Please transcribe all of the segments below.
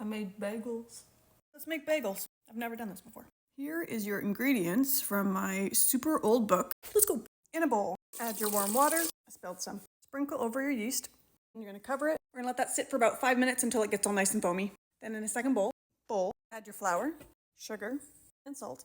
I made bagels. Let's make bagels. I've never done this before. Here is your ingredients from my super old book. Let's go. In a bowl, add your warm water. I spilled some. Sprinkle over your yeast. And you're gonna cover it. We're gonna let that sit for about 5 minutes until it gets all nice and foamy. Then in a second bowl, add your flour, sugar, and salt.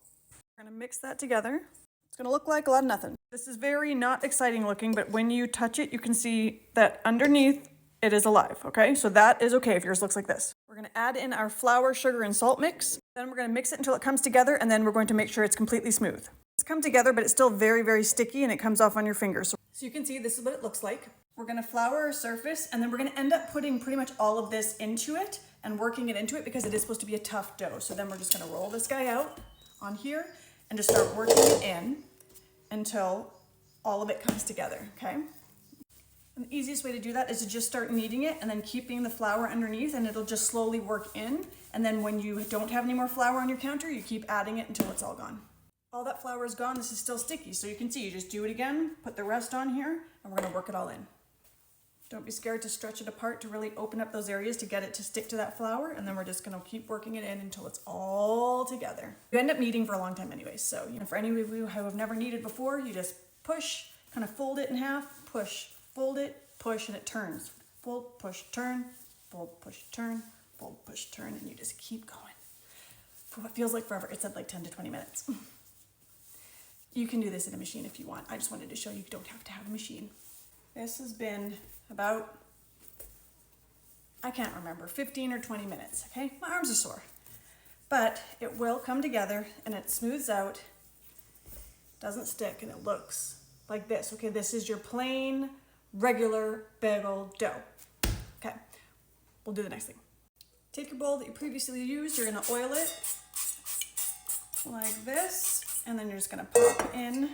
We're gonna mix that together. It's gonna look like a lot of nothing. This is very not exciting looking, but when you touch it, you can see that underneath it is alive, okay? So that is okay if yours looks like this. We're gonna add in our flour, sugar, and salt mix. Then we're gonna mix it until it comes together, and then we're going to make sure it's completely smooth. It's come together, but it's still very, very sticky, and it comes off on your fingers. So you can see this is what it looks like. We're gonna flour our surface, and then we're gonna end up putting pretty much all of this into it and working it into it because it is supposed to be a tough dough. So then we're just gonna roll this guy out on here and just start working it in until all of it comes together, okay? And the easiest way to do that is to just start kneading it and then keeping the flour underneath, and it'll just slowly work in. And then when you don't have any more flour on your counter, you keep adding it until it's all gone. All that flour is gone, this is still sticky. So you can see, you just do it again, put the rest on here, and we're gonna work it all in. Don't be scared to stretch it apart to really open up those areas to get it to stick to that flour, and then we're just gonna keep working it in until it's all together. You end up kneading for a long time anyways, so for any of you who have never kneaded before, you just push, kind of fold it in half, push, fold it, push, and it turns. Fold, push, turn, fold, push, turn, fold, push, turn, and you just keep going for what feels like forever. It said like 10 to 20 minutes. You can do this in a machine if you want. I just wanted to show you don't have to have a machine. This has been about, I can't remember, 15 or 20 minutes, okay? My arms are sore. But it will come together and it smooths out, doesn't stick, and it looks like this. Okay, this is your plain, regular bagel dough. Okay, we'll do the next thing. Take your bowl that you previously used, you're gonna oil it like this, and then you're just gonna pop in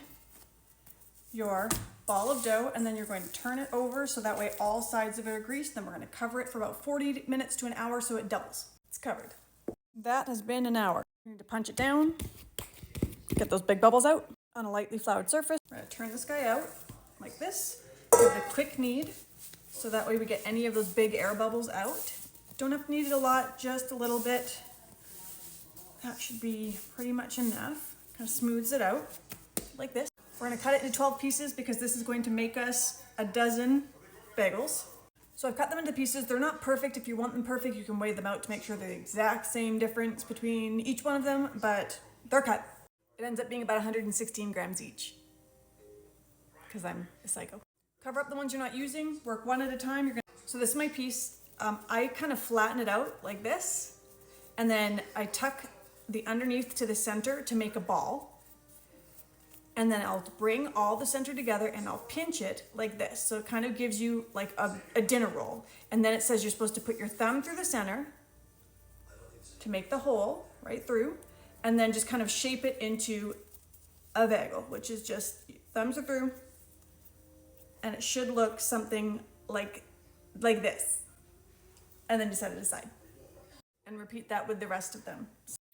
your ball of dough, and then you're going to turn it over so that way all sides of it are greased. Then we're gonna cover it for about 40 minutes to an hour so it doubles. It's covered. That has been an hour. You need to punch it down, get those big bubbles out on a lightly floured surface. We're gonna turn this guy out like this, give it a quick knead, so that way we get any of those big air bubbles out. Don't have to knead it a lot, just a little bit. That should be pretty much enough. Kind of smooths it out like this. We're gonna cut it into 12 pieces because this is going to make us a dozen bagels. So I've cut them into pieces. They're not perfect. If you want them perfect, you can weigh them out to make sure they're the exact same difference between each one of them, but they're cut. It ends up being about 116 grams each because I'm a psycho. Cover up the ones you're not using, work one at a time. So this is my piece. I kind of flatten it out like this, and then I tuck the underneath to the center to make a ball. And then I'll bring all the center together and I'll pinch it like this. So it kind of gives you like a dinner roll. And then it says you're supposed to put your thumb through the center to make the hole right through, and then just kind of shape it into a bagel, which is just thumbs are through, and it should look something like this. And then just set it aside. And repeat that with the rest of them.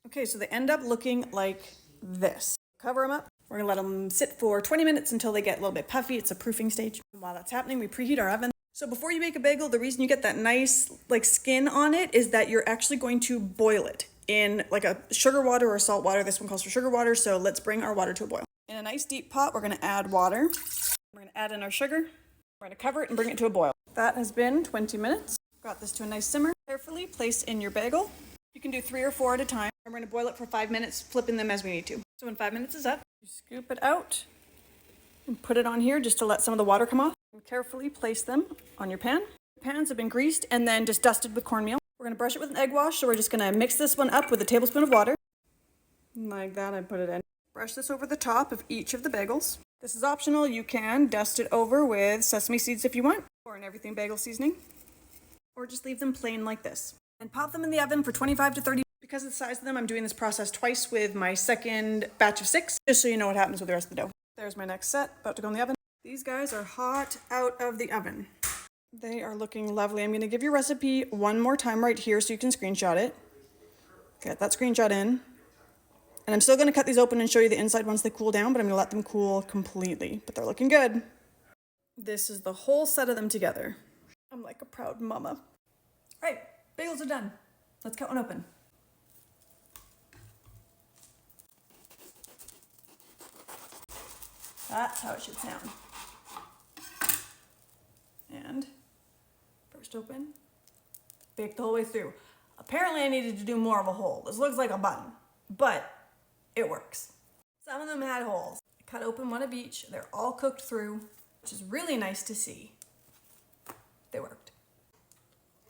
Okay, so they end up looking like this. Cover them up. We're gonna let them sit for 20 minutes until they get a little bit puffy. It's a proofing stage. And while that's happening, we preheat our oven. So before you make a bagel, the reason you get that nice like skin on it is that you're actually going to boil it in like a sugar water or salt water. This one calls for sugar water, so let's bring our water to a boil. In a nice deep pot, we're gonna add water. We're gonna add in our sugar. We're gonna cover it and bring it to a boil. That has been 20 minutes. Got this to a nice simmer. Carefully place in your bagel. You can do 3 or 4 at a time. And we're gonna boil it for 5 minutes, flipping them as we need to. So when 5 minutes is up, you scoop it out and put it on here just to let some of the water come off. And carefully place them on your pan. The pans have been greased and then just dusted with cornmeal. We're gonna brush it with an egg wash, so we're just gonna mix this one up with a tablespoon of water. Like that, I put it in. Brush this over the top of each of the bagels. This is optional. You can dust it over with sesame seeds if you want, or an everything bagel seasoning, or just leave them plain like this. And pop them in the oven for 25 to 30. Because of the size of them, I'm doing this process twice with my second batch of 6, just so you know what happens with the rest of the dough. There's my next set, about to go in the oven. These guys are hot out of the oven. They are looking lovely. I'm gonna give you a recipe one more time right here so you can screenshot it. Get that screenshot in. And I'm still gonna cut these open and show you the inside once they cool down, but I'm gonna let them cool completely. But they're looking good. This is the whole set of them together. I'm like a proud mama. All right, bagels are done. Let's cut one open. That's how it should sound. And first open, bake the whole way through. Apparently I needed to do more of a hole. This looks like a button, but it works. Some of them had holes. I cut open one of each. They're all cooked through, which is really nice to see. They work.